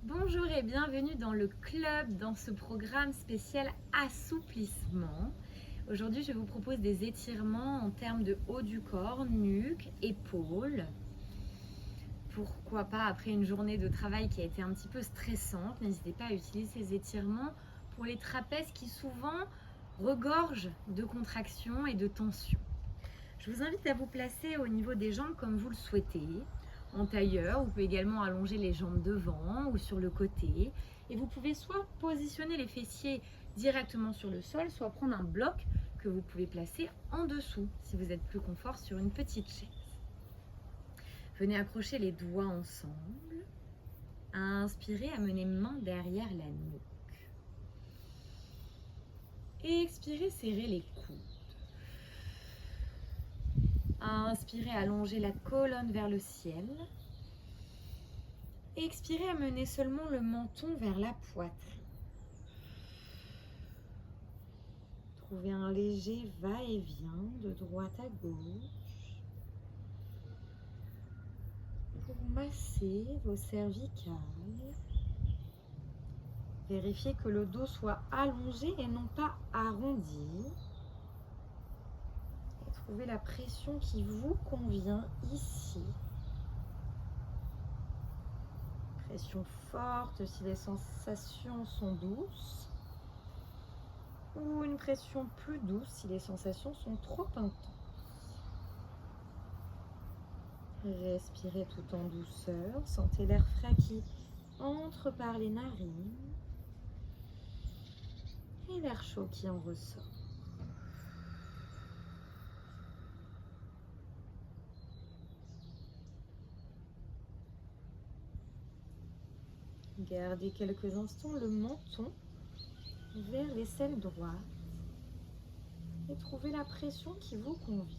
Bonjour et bienvenue dans le club, dans ce programme spécial assouplissement. Aujourd'hui, je vous propose des étirements en termes de haut du corps, nuque, épaules. Pourquoi pas après une journée de travail qui a été un petit peu stressante, n'hésitez pas à utiliser ces étirements pour les trapèzes qui souvent regorgent de contractions et de tensions. Je vous invite à vous placer au niveau des jambes comme vous le souhaitez, en tailleur. Vous pouvez également allonger les jambes devant ou sur le côté. Et vous pouvez soit positionner les fessiers directement sur le sol, soit prendre un bloc que vous pouvez placer en dessous si vous êtes plus confort sur une petite chaise. Venez accrocher les doigts ensemble. Inspirez, amenez main derrière la nuque. Expirez, serrez les coudes. Inspirez, allongez la colonne vers le ciel. Expirez, amenez seulement le menton vers la poitrine. Trouvez un léger va-et-vient de droite à gauche pour masser vos cervicales. Vérifiez que le dos soit allongé et non pas arrondi. Et trouvez la pression qui vous convient ici. Pression forte si les sensations sont douces. Ou une pression plus douce si les sensations sont trop intenses. Respirez tout en douceur. Sentez l'air frais qui entre par les narines et l'air chaud qui en ressort. Gardez quelques instants le menton vers l'aisselle droite et trouvez la pression qui vous convient.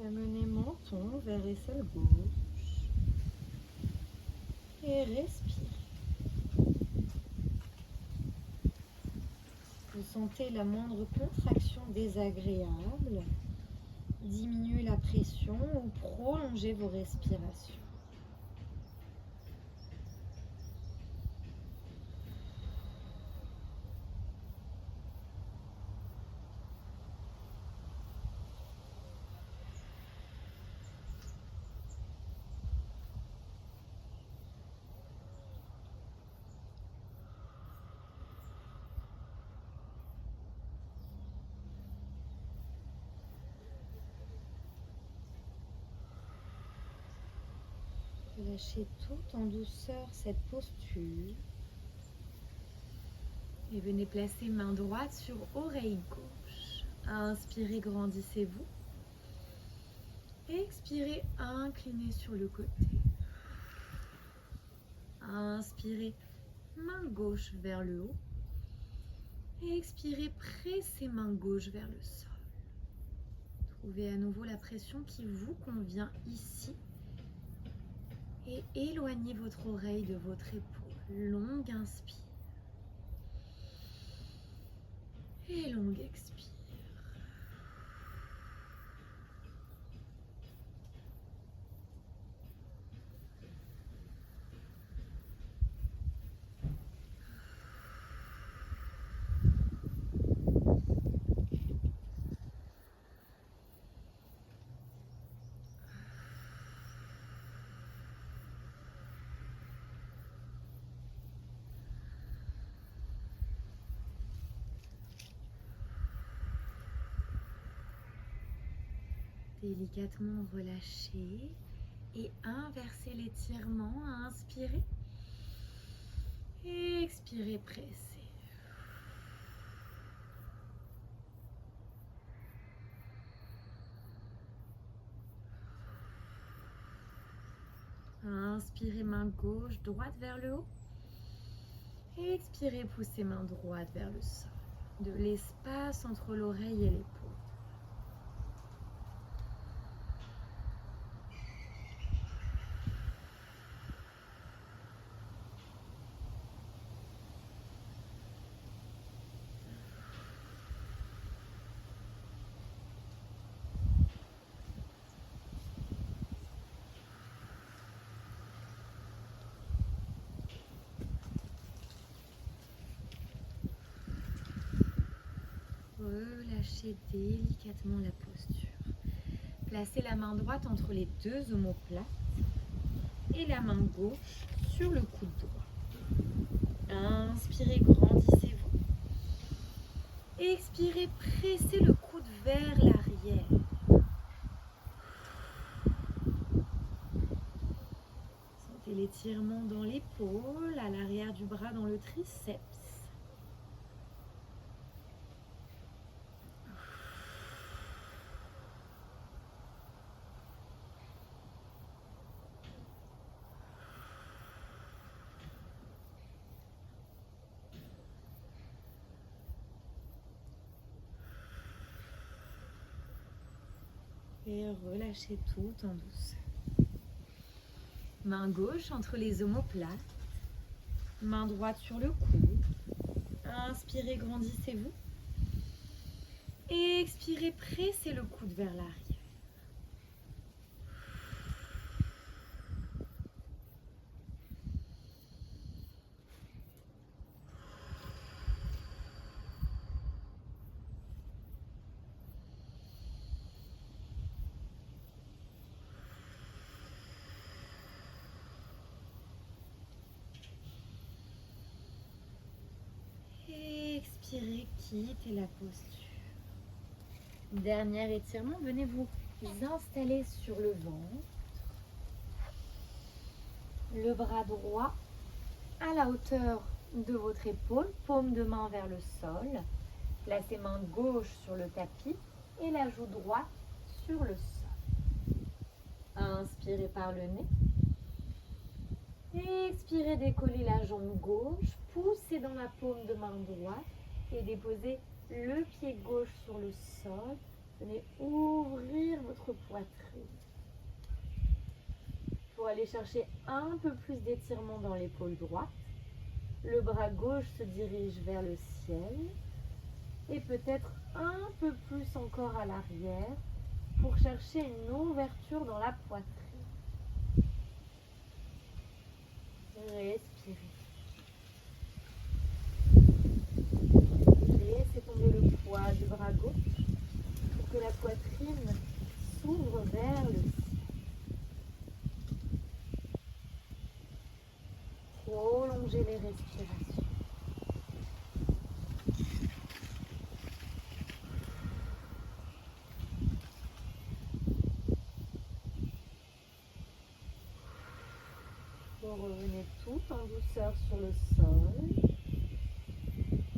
Amenez menton vers aisselle gauche et respirez. Vous sentez la moindre contraction désagréable, diminuez la pression ou prolongez vos respirations. Lâchez tout en douceur cette posture et venez placer main droite sur oreille gauche. Inspirez, grandissez-vous. Expirez, inclinez sur le côté. Inspirez, main gauche vers le haut. Expirez, pressez main gauche vers le sol. Trouvez à nouveau la pression qui vous convient ici. Et éloignez votre oreille de votre épaule. Longue inspire. Et longue expire. Délicatement relâchez et inversez l'étirement. Inspirez. Et expirez, pressez. Inspirez, main gauche, droite vers le haut. Et expirez, poussez main droite vers le sol. De l'espace entre l'oreille et l'épaule. relâchez délicatement la posture. Placez la main droite entre les deux omoplates et la main gauche sur le coude droit. Inspirez, grandissez-vous. Expirez, pressez le coude vers l'arrière. Sentez l'étirement dans l'épaule, à l'arrière du bras, dans le triceps. Et relâchez tout en douceur. Main gauche entre les omoplates. Main droite sur le coude. Inspirez, grandissez-vous. Expirez, pressez le coude vers l'arrière. Expirez, quittez la posture. Dernier étirement, venez vous installer sur le ventre. Le bras droit à la hauteur de votre épaule, paume de main vers le sol. Placez main gauche sur le tapis et la joue droite sur le sol. Inspirez par le nez. Expirez, décollez la jambe gauche, poussez dans la paume de main droite et déposez le pied gauche sur le sol. Venez ouvrir votre poitrine. Pour aller chercher un peu plus d'étirement dans l'épaule droite, le bras gauche se dirige vers le ciel et peut-être un peu plus encore à l'arrière pour chercher une ouverture dans la poitrine. Respirez. Laissez tomber le poids du bras gauche pour que la poitrine s'ouvre vers le ciel. Prolongez les respirations. Revenez tout en douceur sur le sol.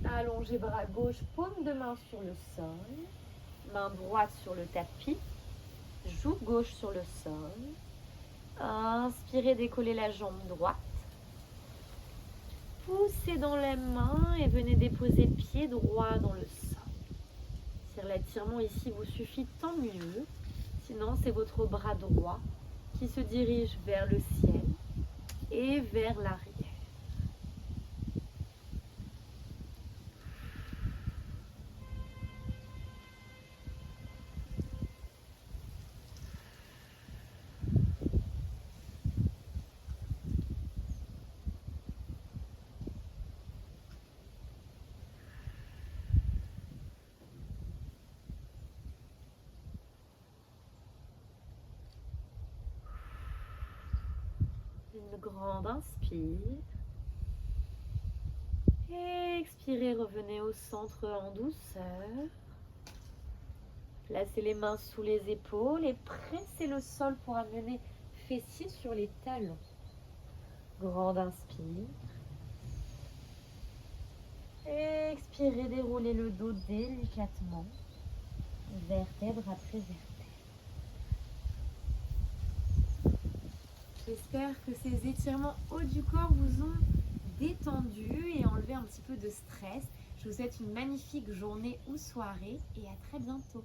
Allongez bras gauche, paume de main sur le sol. Main droite sur le tapis. Joue gauche sur le sol. Inspirez, décollez la jambe droite. Poussez dans les mains et venez déposer pied droit dans le sol. Si l'étirement ici vous suffit, tant mieux. Sinon, c'est votre bras droit qui se dirige vers le ciel et vers l'arrière. Une grande inspire. Expirez, revenez au centre en douceur. Placez les mains sous les épaules et pressez le sol pour amener fessiers sur les talons. Grande inspire. Expirez, déroulez le dos délicatement, vertèbre après vertèbre. J'espère que ces étirements haut du corps vous ont détendu et enlevé un petit peu de stress. Je vous souhaite une magnifique journée ou soirée et à très bientôt.